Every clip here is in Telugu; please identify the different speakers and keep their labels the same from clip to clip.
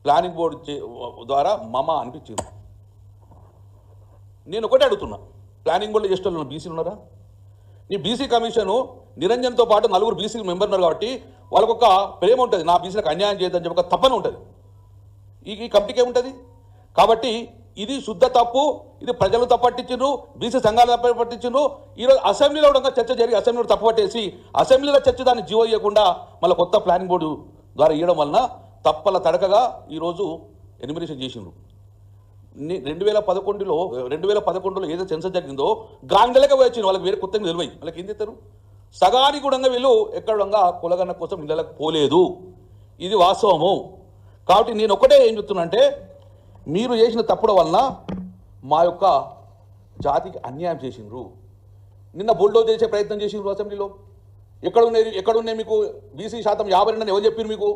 Speaker 1: ప్లానింగ్ బోర్డు ద్వారా మమ అనిపించింది. నేను ఒకటే అడుగుతున్నా, ప్లానింగ్ బోర్డులో చేసే వాళ్ళు బీసీలు ఉన్నారా? నీ బీసీ కమిషను నిరంజన్తో పాటు 4 బీసీ మెంబర్ ఉన్నారు కాబట్టి వాళ్ళకొక ప్రేమ ఉంటుంది, నా బీసీలకు అన్యాయం చేయొద్దని చెప్పి ఒక తప్పన ఉంటుంది. ఈ కమిటీకి ఏముంటుంది? కాబట్టి ఇది శుద్ధ తప్పు, ఇది ప్రజలు తప్పట్టించారు, బీసీ సంఘాలు తప్పట్టించారు. ఈరోజు అసెంబ్లీలో కూడా చర్చ జరిగి అసెంబ్లీలో తప్పుపట్టేసి అసెంబ్లీలో చర్చ దాన్ని జీవో ఇవ్వకుండా మళ్ళీ కొత్త ప్లానింగ్ బోర్డు ద్వారా ఇవ్వడం వలన తప్పల తడకగా ఈరోజు ఎనిమినేషన్ చేసిండ్రు. 2011లో ఏదో సెన్సస్ జరిగిందో గాంధీలకే వచ్చింది, వాళ్ళకి వేరే కొత్తగా నిలవై వాళ్ళకి ఏం చేస్తారు? సగానికి కూడా వీళ్ళు ఎక్కడ కులగన్న కోసం ఇళ్ళకి పోలేదు, ఇది వాస్తవము. కాబట్టి నేను ఒకటే ఏం చెప్తున్నా అంటే, మీరు చేసిన తప్పుడు వలన మా యొక్క జాతికి అన్యాయం చేసిండ్రు. నిన్న బుల్డోజ్ చేసే ప్రయత్నం చేసిండ్రు అసెంబ్లీలో. ఎక్కడున్నాయి మీకు బీసీ శాతం 52 ఎవరు చెప్పారు? మీకు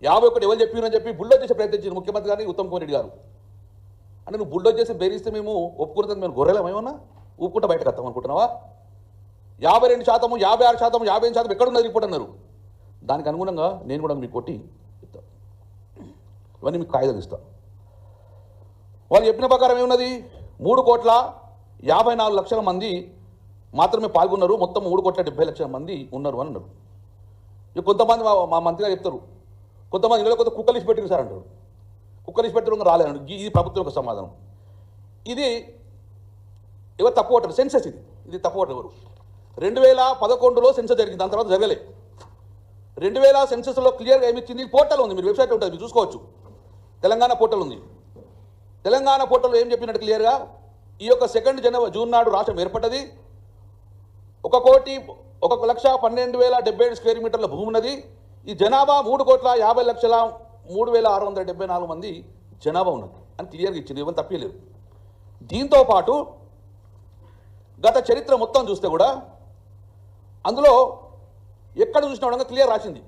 Speaker 1: 51 ఎవరు చెప్పారు అని చెప్పి బుల్డోజ్ చేసే ప్రయత్నం చేసింది ముఖ్యమంత్రి గారిని, ఉత్తమ్ కుమార్ రెడ్డి గారు. అంటే నువ్వు బుల్డోజ్ చేసి బెదిరిస్తే మేము ఒప్పుకున్నదని మేము గొర్రెలేమేమన్నా ఊపుకుంటా బయటకు వస్తాం అనుకుంటున్నావా? 52%, 56%, 55% ఎక్కడున్నది రిపోర్ట్ అన్నారు. దానికి అనుగుణంగా నేను కూడా మీకు కొట్టి ఇస్తాను, ఇవన్నీ మీకు కాయిదాలు ఇస్తాను. వాళ్ళు చెప్పిన ప్రకారం ఏమున్నది? 3,54,00,000 మంది మాత్రమే పాల్గొన్నారు, మొత్తం 3,70,00,000 మంది ఉన్నారు అని అన్నారు. ఇక కొంతమంది మా మంత్రి గారు చెప్తారు, కొంతమంది ఇంట్లో కొత్త కుక్కలు ఇచ్చి పెట్టిరు సార్ అంటారు. కుక్కలు ఇచ్చి పెట్టడం రాలేదండి. ఇది ప్రభుత్వం యొక్క సమాధానం. ఇది ఎవరు తప్పు పట్టారు? సెన్సెస్ ఇది తప్పు పట్టారు ఎవరు? 2011లో సెన్సస్ జరిగింది, దాని తర్వాత జరగలే. 2000 సెన్సస్లో క్లియర్గా ఏమిచ్చింది? పోర్టల్ ఉంది, మీరు వెబ్సైట్ ఉంటుంది, మీరు చూసుకోవచ్చు. తెలంగాణ పోర్టల్ ఉంది. తెలంగాణ పోర్టల్లో ఏం చెప్పినట్టు క్లియర్గా, ఈ యొక్క 2 జూన్ నాడు రాష్ట్రం ఏర్పడ్డది. 1,12,070 స్క్వేర్ మీటర్ల భూమి ఉన్నది. ఈ జనాభా 3,50,03,674 మంది జనాభా ఉన్నది అని క్లియర్గా ఇచ్చింది, ఎవరు తప్పలేదు. దీంతో పాటు గత చరిత్ర మొత్తం చూస్తే కూడా అందులో ఎక్కడ చూసినా కూడా క్లియర్ రాసింది,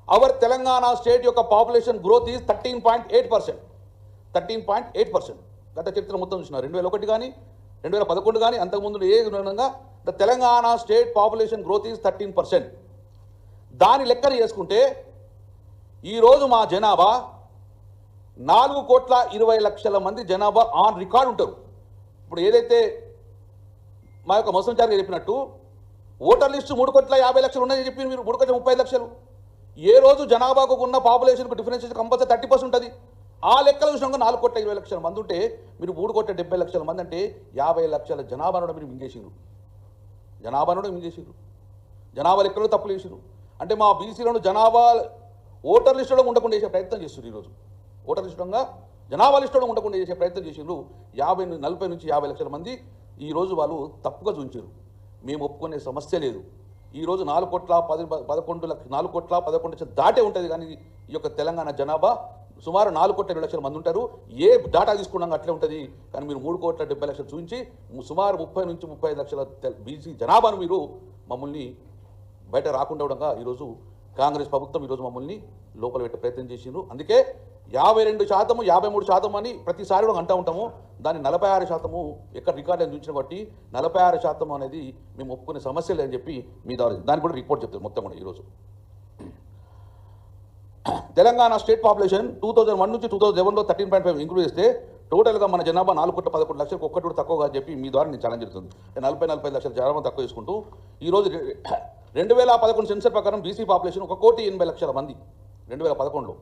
Speaker 1: అవర్ తెలంగాణ స్టేట్ యొక్క పాపులేషన్ గ్రోత్ ఈజ్ 13.8%. 13.8% గత చరిత్ర మొత్తం చూసినా 2001 కానీ 2011 కానీ అంతకుముందు ఏ విధంగా the Telangana state population growth is 13%. దాని లెక్కన చేసుకుంటే ఈరోజు మా జనాభా 4,20,00,000 మంది జనాభా ఆన్ రికార్డ్ ఉంటారు. ఇప్పుడు ఏదైతే మా యొక్క మోసంచారి చెప్పినట్టు ఓటర్ లిస్టు 3,50,00,000 ఉన్నాయని చెప్పి మీరు 3,35,00,000. ఏ రోజు జనాభాకు ఉన్న పాపులేషన్కు డిఫరెన్స్ కంపల్సరీ 30% ఉంటుంది. ఆ లెక్కల విషయంగా 4,20,00,000 మంది ఉంటే మీరు 3,70,00,000 మంది అంటే 50 లక్షల జనాభాను మీరు మింగేసిండ్రు. జనాభా లెక్కలు తప్పులు వేసిరు. అంటే మా బీసీలను జనాభా ఓటర్ లిస్టులో ఉండకుండా చేసే ప్రయత్నం చేస్తున్నారు. ఈరోజు ఓటర్ లిస్టులో జనాభా లిస్టులో ఉండకుండా చేసే ప్రయత్నం చేసిండ్రు. 40 నుంచి 50 లక్షల మంది ఈరోజు వాళ్ళు తప్పుగా చూపించారు. మేము ఒప్పుకునే సమస్య లేదు. ఈరోజు 4,11,00,000 దాటే ఉంటుంది. కానీ ఈ యొక్క తెలంగాణ జనాభా సుమారు 4,20,00,000 మంది ఉంటారు. ఏ డాటా తీసుకున్నాక అట్లే ఉంటుంది. కానీ మీరు 3,70,00,000 చూపించి సుమారు 30 నుంచి 35 లక్షల బీసీ జనాభాను మీరు మమ్మల్ని బయట రాకుండా ఉండగా ఈరోజు కాంగ్రెస్ ప్రభుత్వం ఈరోజు మమ్మల్ని లోపల పెట్టే ప్రయత్నం చేసిండ్రు. అందుకే 52%, 53% అని ప్రతిసారి కూడా అంటూ ఉంటాము. దాన్ని 46% ఎక్కడ రికార్డు అని చూసిన బట్టి 46% అనేది మేము ఒప్పుకునే సమస్య లేదని చెప్పి మీ దానికి కూడా రిపోర్ట్ చెప్తారు మొత్తం కూడా. ఈరోజు తెలంగాణ స్టేట్ పాపులేషన్ 2001 నుంచి 2011లో 13.5 ఇంక్లూడ్ చేస్తే టోటల్గా మన జనాభా 4,11,00,000 ఒక్కటి కూడా తక్కువగా చెప్పి మీ ద్వారా నేను ఛాలెంజ్ జరుగుతుంది. 40-45 లక్షల జనాభా తక్కువ చేసుకుంటూ ఈరోజు 2011 సెన్సర్ ప్రకారం బీసీ పాపులేషన్ 1,80,00,000 మంది 2011లో.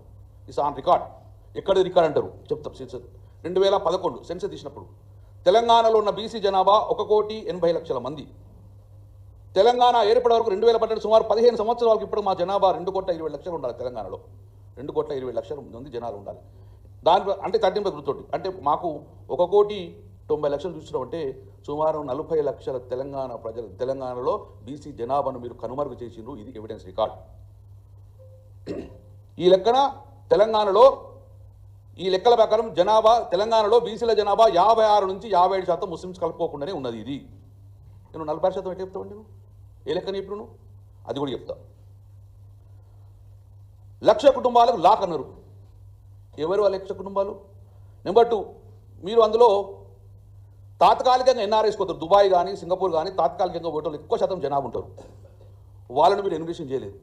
Speaker 1: Is on record. ఎక్కడ రికార్డ్ అంటారు చెప్తాం. సెన్సర్ 2011 సెన్సర్ తీసినప్పుడు తెలంగాణలో ఉన్న బీసీ జనాభా 1,80,00,000 మంది. తెలంగాణ ఏర్పడే వరకు 2012 సుమారు 15 సంవత్సరాలకు ఇప్పుడు మా జనాభా 2,20,00,000 ఉండాలి. తెలంగాణలో 2,20,00,000 మంది జనాలు ఉండాలి. దాని అంటే 13 గుర్తోటి అంటే మాకు 1,90,00,000 చూసినాం అంటే సుమారు 40 లక్షల తెలంగాణ ప్రజలు తెలంగాణలో బీసీ జనాభాను మీరు కనుమరుగు చేసిండ్రు. ఇది ఎవిడెన్స్ రికార్డ్. ఈ లెక్కన తెలంగాణలో ఈ లెక్కల ప్రకారం జనాభా తెలంగాణలో బీసీల జనాభా 56 నుంచి 57% ముస్లిమ్స్ కలుపుకోకుండానే ఉన్నది. ఇది నేను 40% ఎట్లా చెప్తావు? నేను ఏ లెక్కని ఇప్పుడు నువ్వు అది కూడా చెప్తా. 1,00,000 కుటుంబాలకు లాక్ అన్నారు. ఎవరు ఆ 1,00,000 కుటుంబాలు? నెంబర్ 2, మీరు అందులో తాత్కాలికంగా ఎన్ఆర్ఐస్ పోతారు. దుబాయ్ కానీ సింగపూర్ కానీ తాత్కాలికంగా పోయేటోళ్ళు ఎక్కువ శాతం జనాభా ఉంటారు. వాళ్ళని మీరు ఎన్విషన్ చేయలేదు.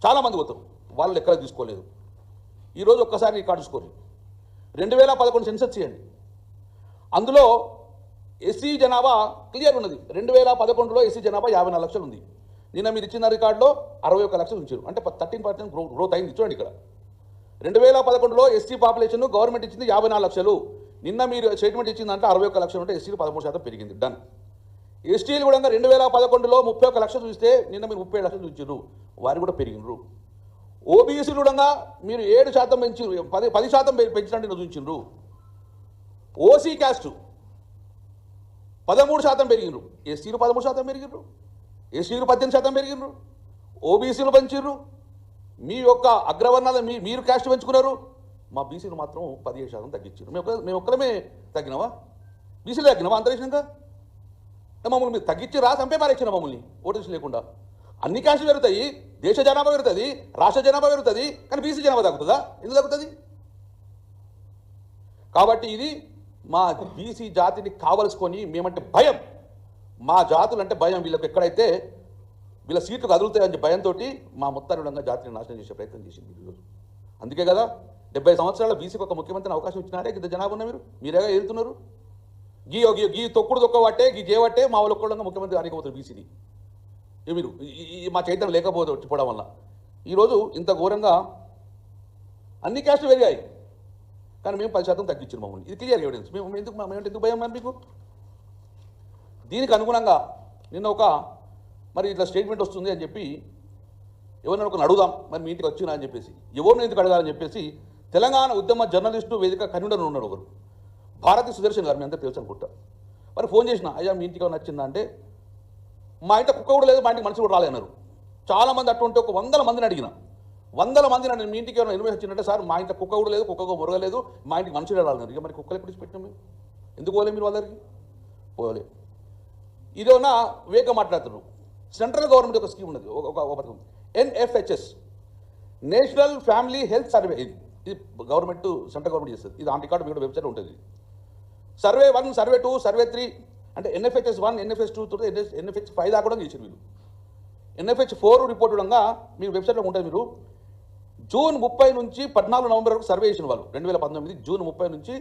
Speaker 1: చాలామంది పోతారు, వాళ్ళు లెక్కలు తీసుకోలేదు. ఈరోజు ఒక్కసారి రికార్డు స్కోర్ 2011 సెన్సస్ చేయండి. అందులో ఎస్సీ జనాభా క్లియర్ ఉన్నది. 2011లో ఎస్సీ జనాభా 54 లక్షలు ఉంది. నిన్న మీరు ఇచ్చిన రికార్డులో 61 లక్షలు ఉంచారు. అంటే 13% గ్రోత్ అయింది. చూడండి ఇక్కడ 2011లో ఎస్సీ పాపులేషన్ గవర్నమెంట్ ఇచ్చింది 54 లక్షలు. నిన్న మీరు స్టేట్మెంట్ ఇచ్చిందంటే 61 లక్షలు ఉంటే ఎస్సీలు 13% పెరిగింది. డన్. ఎస్టీలు కూడా 2011లో 31 లక్షలు చూస్తే నిన్న మీరు 37 లక్షలు చూపించారు. వారు కూడా పెరిగినరు. ఓబీసీలు కూడా మీరు 7% పెంచి 10% పెంచినట్టు చూపించారు. OC caste 13% పెరిగినరు. ఎస్సీలు 13% పెరిగినరు. ఎస్సీలు 18% పెరిగినరు. ఓబీసీలు పెంచారు. మీ యొక్క అగ్రవర్ణాలు మీరు క్యాస్ట్ పెంచుకున్నారు. మా బీసీలు మాత్రం 17% తగ్గించారు. మేము ఒక్కరమే తగ్గినావా? బీసీలు తగ్గినావా అంతరిక్షంగా? మమ్మల్ని మీరు తగ్గించిరా చంపే పారేచ్చిన మమ్మల్ని ఓటేషన్ లేకుండా. అన్ని క్యాస్టులు పెరుగుతాయి, దేశ జనాభా పెరుగుతుంది, రాష్ట్ర జనాభా పెరుగుతుంది, కానీ బీసీ జనాభా తగ్గుతుందా? ఎందుకు తగ్గుతుంది? కాబట్టి ఇది మా బీసీ జాతిని కావలసుకొని మేమంటే భయం, మా జాతులు అంటే భయం. వీళ్ళకి ఎక్కడైతే వీళ్ళ సీట్లు కదులుతాయని భయంతో మా మొత్తాన్ని జాతిని నాశనం చేసే ప్రయత్నం చేసింది ఈరోజు. అందుకే కదా 70 సంవత్సరాల బీసీకి ఒక ముఖ్యమంత్రిని అవకాశం ఇచ్చినారే. ఇంత జనాభా ఉన్న మీరేగా వెళ్తున్నారు. గీ తొక్కుడు తొక్కబట్టే గీ చేయబట్టే మా వాళ్ళు ఒక్కడంగా ముఖ్యమంత్రి కానికపోతారు బీసీని. మీరు మా చైతన్యం లేకపోతే వచ్చిపోవడం వల్ల ఈరోజు ఇంత ఘోరంగా అన్ని క్యాస్టులు పెరిగాయి, కానీ మేము 10% తగ్గించారు మమ్మల్ని. ఇది క్లియర్ ఎవిడెన్స్. మేము ఎందుకు భయం మరి మీకు? దీనికి అనుగుణంగా నిన్న మరి ఇట్లా స్టేట్మెంట్ వస్తుంది అని చెప్పి ఎవరినైనా ఒకరిని అడుగుదాం, మరి మీ ఇంటికి వచ్చినా అని చెప్పేసి. ఎవరిని ఎందుకు అడగాలని చెప్పేసి తెలంగాణ ఉద్యమ జర్నలిస్టు వేదిక కన్వీనర్ ఉన్నాడు ఒకరు, భారతి సుదర్శన్ గారు. మీ అంతా తెలుసు అనుకుంటా. మరి ఫోన్ చేసిన, అయ్యా మీ ఇంటికి నచ్చిందా అంటే, మా ఇంట్లో కుక్క కూడా లేదు, మా ఇంటికి మనిషి కూడా రాలేన్నారు. చాలామంది అటువంటి 100 మందిని అడిగిన, 100 మందిని అడిగిన మీ ఇంటికి ఏమైనా ఇన్వెస్ట్ వచ్చిందంటే, సార్ మా ఇంట్లో కుక్క కూడా లేదు, కుక్క మురగలేదు, మా ఇంటికి మనిషి రాలేన్నారు. ఇక మరి కుక్కలు ఎప్పుడు పెట్టినాం మేము? ఎందుకు పోలే మీరు వాళ్ళకి? పోలే. ఇదేమన్నా వేగ మాట్లాడుతున్నారు. సెంట్రల్ గవర్నమెంట్ ఒక స్కీమ్ ఉన్నది, ఒక పథకం NFHS, national family health survey. ఇది గవర్నమెంట్, సెంట్రల్ గవర్నమెంట్ చేస్తుంది. ఇది ఆన్ రికార్డు మీకు వెబ్సైట్ ఉంటుంది. సర్వే 1, సర్వే 2, సర్వే 3 అంటే NFHS 1, NFHS 2, NFHS 5 దాకా కూడా చేశారు వీళ్ళు. NFHS 4 రిపోర్ట్ కూడా మీరు వెబ్సైట్లో ఉంటుంది. మీరు జూన్ 30 నుంచి 14 నవంబర్ వరకు సర్వే చేసిన వాళ్ళు. 2019 జూన్ 30 నుంచి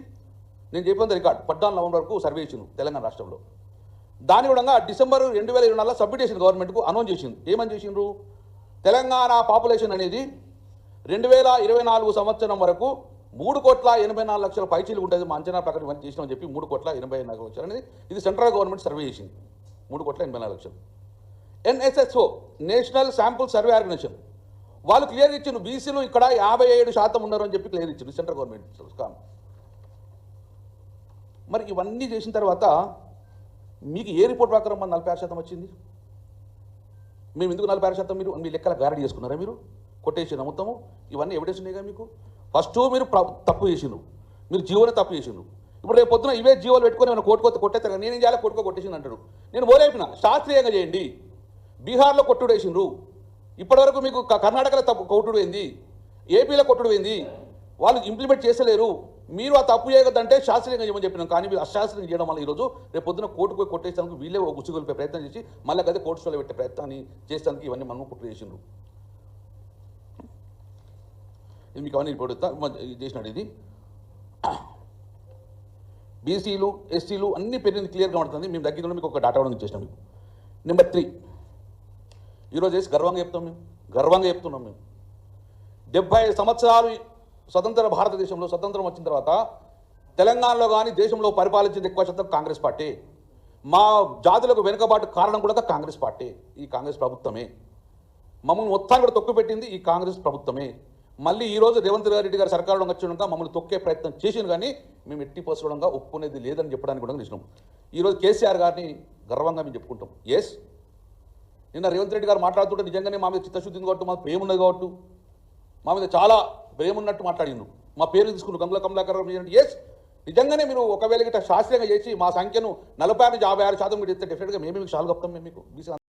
Speaker 1: నేను చెప్పినంత రికార్డు 14 నవంబర్ వరకు సర్వే చేసింది తెలంగాణ రాష్ట్రంలో. దాని కూడా డిసెంబర్ 2024లో సబ్మిట్ చేసిన గవర్నమెంట్కు అనౌన్స్ చేసింది. ఏమని చేసిండ్రు? తెలంగాణ పాపులేషన్ అనేది 2024 సంవత్సరం వరకు 3,84,00,000 పైచీలు ఉంటుంది. మా అంచనా ప్రకారం ఇవన్నీ చేసినామని చెప్పి 3,84,00,000 అనేది ఇది సెంట్రల్ గవర్నమెంట్ సర్వే చేసింది. 3,84,00,000. NSSO, national sample survey organisation, వాళ్ళు క్లియర్ ఇచ్చిండు బీసీలు ఇక్కడ 57% ఉన్నారు అని చెప్పి క్లియర్ ఇచ్చింది సెంట్రల్ గవర్నమెంట్. మరి ఇవన్నీ చేసిన తర్వాత మీకు ఏ రిపోర్ట్ ప్రకారం మన 46% వచ్చింది? మేము ఎందుకు 46% మీరు మీ లెక్కల గ్యారెంటీ చేసుకున్నారా? మీరు కొట్టేసిన మొత్తము ఇవన్నీ ఎవిడెన్స్ ఉన్నాయిగా మీకు. ఫస్ట్ మీరు తప్పు చేసిండ్రు, మీరు జీవోనే తప్పు చేసిండ్రు. ఇప్పుడు రేపు పొద్దున ఇవే జీవోలు పెట్టుకొని ఏమైనా కొట్టేస్తారు. నేనేం చేయాలి? కొట్టేసింది అంటారు. నేను ఓలేపిన శాస్త్రీయంగా చేయండి. బీహార్లో కొట్టుడు వేసిండ్రు, ఇప్పటివరకు మీకు కర్ణాటకలో కొట్టుడు ఏంది, ఏపీలో కొట్టుడు ఏంది, వాళ్ళు ఇంప్లిమెంట్ చేసలేరు. మీరు ఆ తప్పు చేయగద్దంటే శాస్త్రీయంగా చేయమని చెప్పినాం. కానీ మీరు అశాస్త్రీయంగా చేయడం వల్ల ఈరోజు రేపు పొద్దున కోర్టుకు పోయి కొట్టేసానికి వీళ్ళే గుచ్చిగొలిపే ప్రయత్నం చేసి మళ్ళీ అదే కోర్టు స్టోలో పెట్టే ప్రయత్నాన్ని చేసేందుకు ఇవన్నీ మనం కుట్ర చేసిండ్రు. ఇది మీకు అవన్నీ ఇప్పుడు చేసినాడు. ఇది బీసీలు ఎస్సీలు అన్ని పెరిగింది క్లియర్గా ఉంటుంది. మేము దగ్గర మీకు ఒక డాటా కూడా చేసినాం. మీకు నెంబర్ 3 ఈరోజు చేసి గర్వంగా చెప్తున్నాం మేము 70 సంవత్సరాలు స్వతంత్ర భారతదేశంలో స్వతంత్రం వచ్చిన తర్వాత తెలంగాణలో కానీ దేశంలో పరిపాలించింది ఎక్కువ శాతం కాంగ్రెస్ పార్టీ. మా జాతులకు వెనుకబాటు కారణం కూడా కాంగ్రెస్ పార్టీ, ఈ కాంగ్రెస్ ప్రభుత్వమే. మమ్మల్ని మొత్తాన్ని కూడా తొక్కిపెట్టింది ఈ కాంగ్రెస్ ప్రభుత్వమే. మళ్ళీ ఈరోజు రేవంత్ రెడ్డి గారు సర్కారులో వచ్చి మమ్మల్ని తొక్కే ప్రయత్నం చేసిన కానీ మేము ఎట్టి పరిస్థితుల్లో ఒప్పుకునేది లేదని చెప్పడానికి కూడా నిలిచినాం. ఈరోజు కేసీఆర్ గారిని గర్వంగా మేము చెప్పుకుంటాం. ఎస్, నిన్న రేవంత్ రెడ్డి గారు మాట్లాడుతుంటే నిజంగానే మా మీద చిత్తశుద్ధిని కాబట్టి, మా ప్రేమ ఉన్నది కాబట్టి, మా మీద చాలా ప్రేమ ఉన్నట్టు మాట్లాడిండ్రు. మా పేరు తీసుకున్నారు కమలాకర్. ఎస్, నిజంగానే మీరు ఒకవేళ గిట్ట శాస్త్రీయంగా చేసి మా సంఖ్యను 46 56% మీరు ఇస్తే డెఫినెట్గా మేము మీకు చాలా గొప్పం. మేము మీకు బీసీ